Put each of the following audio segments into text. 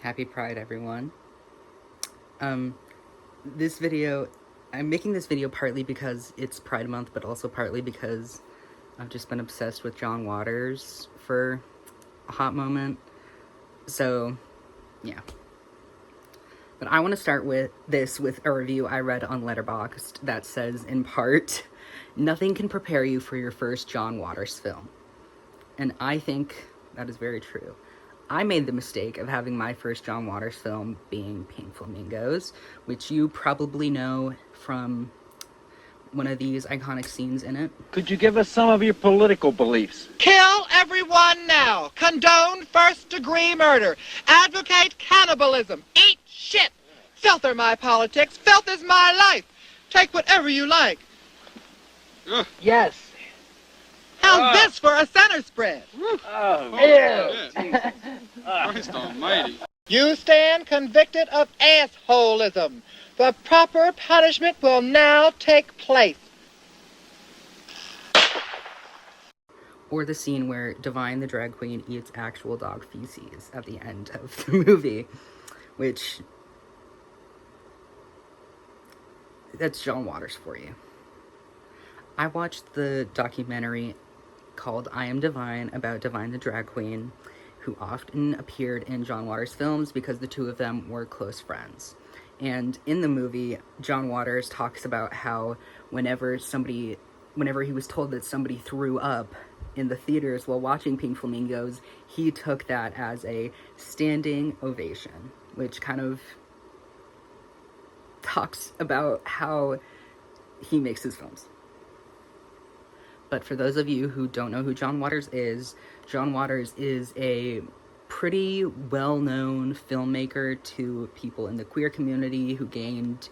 Happy Pride, everyone. Um, this video, I'm making this video partly because it's Pride Month, but also partly because I've just been obsessed with John Waters for a hot moment. So, yeah. But I want to start with a review I read on Letterboxd that says, in part, nothing can prepare you for your first John Waters film. And I think that is very true. I made the mistake of having my first John Waters film being Pink Flamingos, which you probably know from one of these iconic scenes in it. Could you give us some of your political beliefs? Kill everyone now. Condone first-degree murder. Advocate cannibalism. Eat shit. Filth are my politics. Filth is my life. Take whatever you like. Yes. How's this for a center spread? Christ almighty. You stand convicted of assholism. The proper punishment will now take place. Or the scene where Divine the drag queen eats actual dog feces at the end of the movie, which, that's John Waters for you. I watched the documentary called I Am Divine about Divine the drag queen, who often appeared in John Waters films because the two of them were close friends. And in the movie, John Waters talks about how whenever he was told that somebody threw up in the theaters while watching Pink Flamingos, he took that as a standing ovation, which kind of talks about how he makes his films. But for those of you who don't know who John Waters is a pretty well-known filmmaker to people in the queer community he gained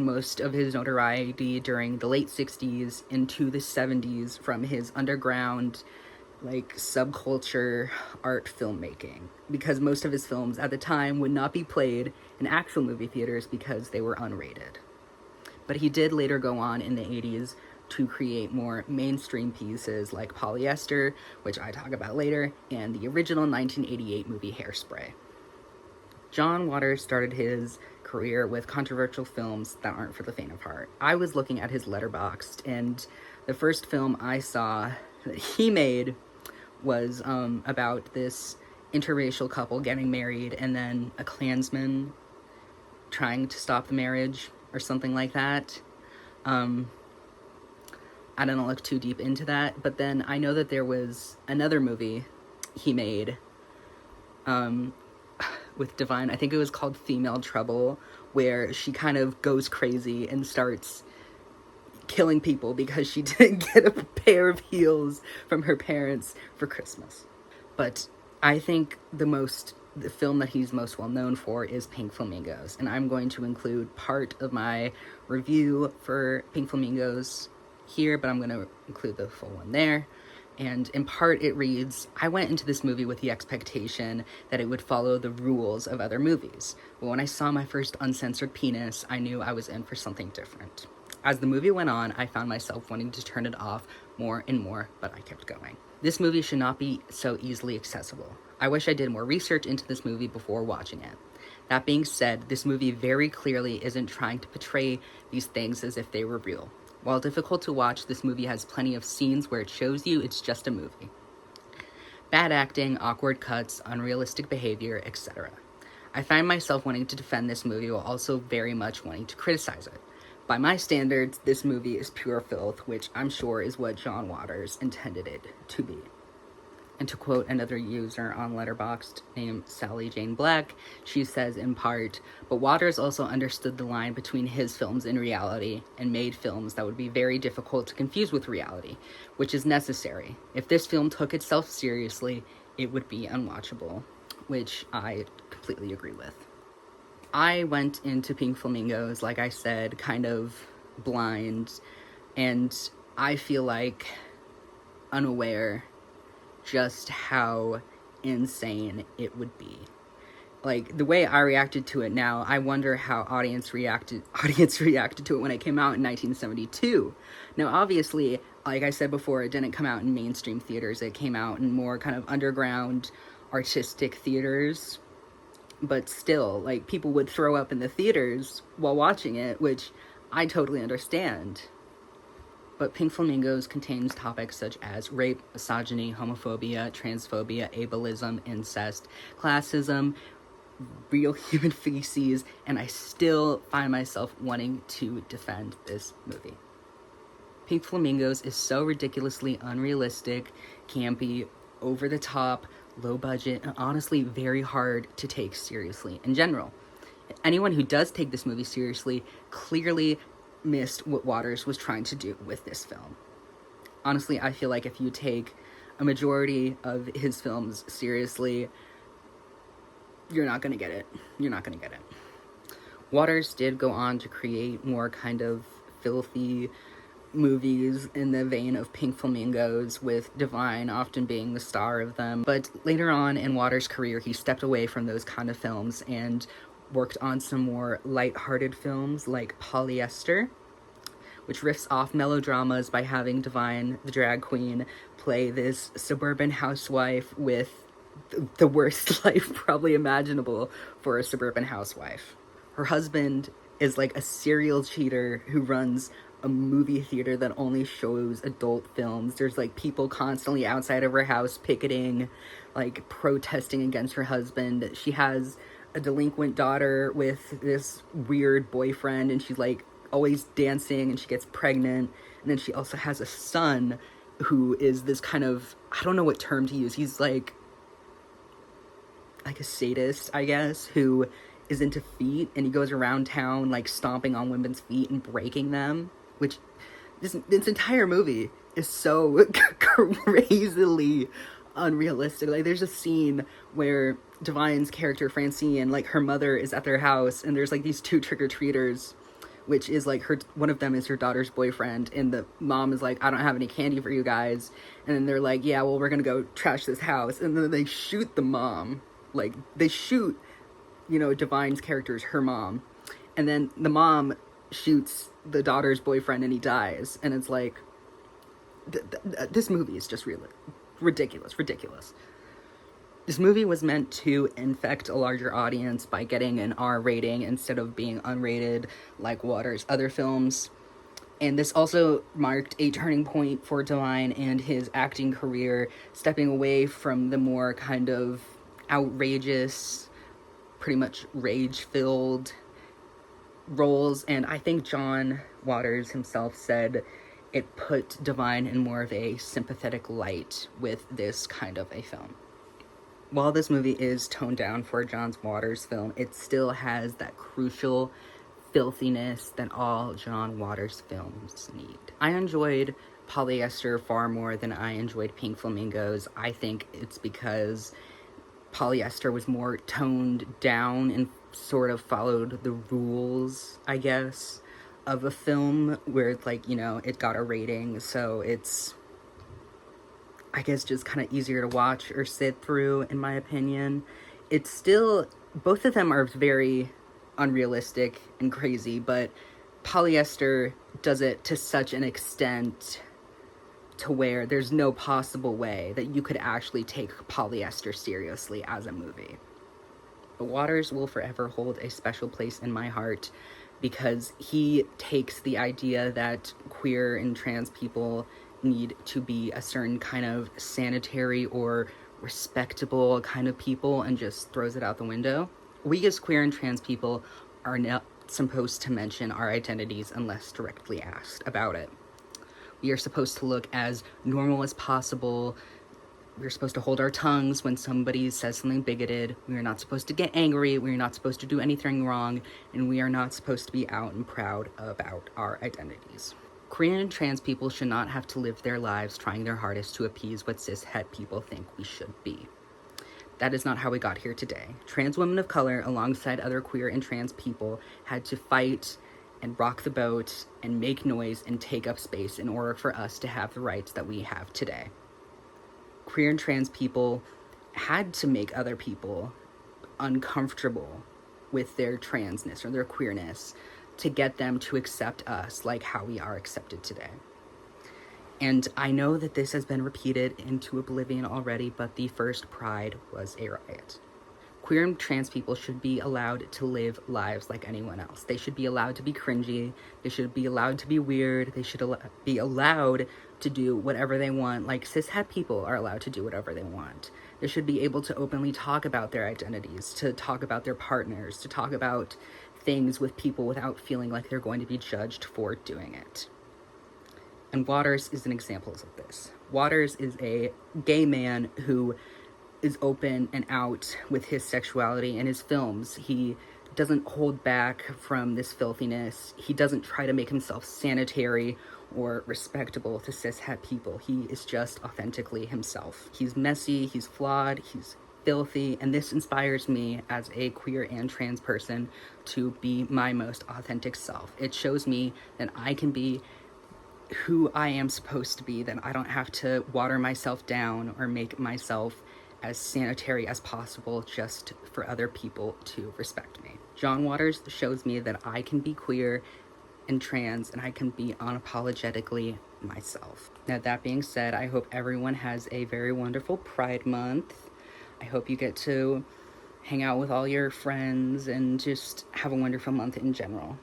most of his notoriety during the late 60s into the 70s from his underground, subculture art filmmaking, because most of his films at the time would not be played in actual movie theaters because they were unrated. But he did later go on in the 80s to create more mainstream pieces like Polyester, which I talk about later, and the original 1988 movie Hairspray. John Waters started his career with controversial films that aren't for the faint of heart. I was looking at his Letterboxd, and the first film I saw that he made was about this interracial couple getting married and then a Klansman trying to stop the marriage or something like that. I don't look too deep into that, but then I know that there was another movie he made with Divine. I think it was called Female Trouble, where she kind of goes crazy and starts killing people because she didn't get a pair of heels from her parents for Christmas. But I think the film that he's most well known for is Pink Flamingos, and I'm going to include part of my review for Pink Flamingos here, but I'm going to include the full one there. And in part it reads, I went into this movie with the expectation that it would follow the rules of other movies, but when I saw my first uncensored penis, I knew I was in for something different. As the movie went on, I found myself wanting to turn it off more and more, but I kept going. This movie should not be so easily accessible. I wish I did more research into this movie before watching it. That being said, this movie very clearly isn't trying to portray these things as if they were real. While difficult to watch, this movie has plenty of scenes where it shows you it's just a movie. Bad acting, awkward cuts, unrealistic behavior, etc. I find myself wanting to defend this movie while also very much wanting to criticize it. By my standards, this movie is pure filth, which I'm sure is what John Waters intended it to be. And to quote another user on Letterboxd named Sally Jane Black, she says in part, but Waters also understood the line between his films and reality and made films that would be very difficult to confuse with reality, which is necessary. If this film took itself seriously, it would be unwatchable, which I completely agree with. I went into Pink Flamingos, like I said, kind of blind, and I feel like unaware just how insane it would be. The way I reacted to it now, I wonder how audience reacted to it when it came out in 1972. Now, obviously, like I said before, it didn't come out in mainstream theaters. It came out in more kind of underground, artistic theaters. but still, like, people would throw up in the theaters while watching it, which I totally understand. But Pink Flamingos contains topics such as rape, misogyny, homophobia, transphobia, ableism, incest, classism, real human feces, and I still find myself wanting to defend this movie. Pink Flamingos is so ridiculously unrealistic, campy, over the top, low budget, and honestly very hard to take seriously in general. Anyone who does take this movie seriously clearly missed what Waters was trying to do with this film. Honestly, I feel like if you take a majority of his films seriously, you're not gonna get it. You're not gonna get it. Waters did go on to create more kind of filthy movies in the vein of Pink Flamingos, with Divine often being the star of them. But later on in Waters' career, he stepped away from those kind of films and worked on some more light-hearted films like Polyester, which riffs off melodramas by having Divine, the drag queen, play this suburban housewife with the worst life probably imaginable for a suburban housewife. Her husband is like a serial cheater who runs a movie theater that only shows adult films. There's like people constantly outside of her house picketing, like protesting against her husband. She has a delinquent daughter with this weird boyfriend, and she's like always dancing, and she gets pregnant. And then she also has a son who is this kind of, I don't know what term to use. He's like a sadist, I guess, who is into feet, and he goes around town like stomping on women's feet and breaking them, which this entire movie is so crazily unrealistic. Like, there's a scene where Divine's character Francine, like, her mother is at their house, and there's like these two trick-or-treaters, which is like one of them is her daughter's boyfriend, and the mom is like, I don't have any candy for you guys, and then they're like, yeah, well, we're gonna go trash this house, and then they shoot the mom. Like, they shoot, Divine's character's her mom, and then the mom shoots the daughter's boyfriend and he dies, and it's like, this movie is just really ridiculous. This movie was meant to infect a larger audience by getting an R rating instead of being unrated like Waters' other films. And this also marked a turning point for Divine and his acting career, stepping away from the more kind of outrageous, pretty much rage-filled roles. And I think John Waters himself said it put Divine in more of a sympathetic light with this kind of a film. While this movie is toned down for a John Waters film, it still has that crucial filthiness that all John Waters films need. I enjoyed Polyester far more than I enjoyed Pink Flamingos. I think it's because Polyester was more toned down and sort of followed the rules, I guess, of a film where it's like, it got a rating, so it's, I guess, just kind of easier to watch or sit through, in my opinion. It's still, both of them are very unrealistic and crazy, but Polyester does it to such an extent to where there's no possible way that you could actually take Polyester seriously as a movie. But Waters will forever hold a special place in my heart because he takes the idea that queer and trans people need to be a certain kind of sanitary or respectable kind of people and just throws it out the window. We as queer and trans people are not supposed to mention our identities unless directly asked about it. We are supposed to look as normal as possible. We're supposed to hold our tongues when somebody says something bigoted. We are not supposed to get angry. We are not supposed to do anything wrong. And we are not supposed to be out and proud about our identities. Queer and trans people should not have to live their lives trying their hardest to appease what cis-het people think we should be. That is not how we got here today. Trans women of color, alongside other queer and trans people, had to fight and rock the boat and make noise and take up space in order for us to have the rights that we have today. Queer and trans people had to make other people uncomfortable with their transness or their queerness to get them to accept us like how we are accepted today. And I know that this has been repeated into oblivion already, but the first Pride was a riot. Queer and trans people should be allowed to live lives like anyone else. They should be allowed to be cringy. They should be allowed to be weird. They should be allowed to do whatever they want, like cishet people are allowed to do whatever they want. They should be able to openly talk about their identities, to talk about their partners, to talk about things with people without feeling like they're going to be judged for doing it. And Waters is an example of this. Waters is a gay man who is open and out with his sexuality in his films. He doesn't hold back from this filthiness. He doesn't try to make himself sanitary or respectable to cishet people. He is just authentically himself. He's messy, he's flawed, he's filthy, and this inspires me as a queer and trans person to be my most authentic self. It shows me that I can be who I am supposed to be, that I don't have to water myself down or make myself as sanitary as possible just for other people to respect me. John Waters shows me that I can be queer and trans and I can be unapologetically myself. Now, that being said, I hope everyone has a very wonderful Pride Month. I hope you get to hang out with all your friends and just have a wonderful month in general.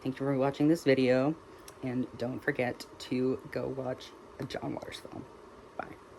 Thank you for watching this video, and don't forget to go watch a John Waters film. Bye.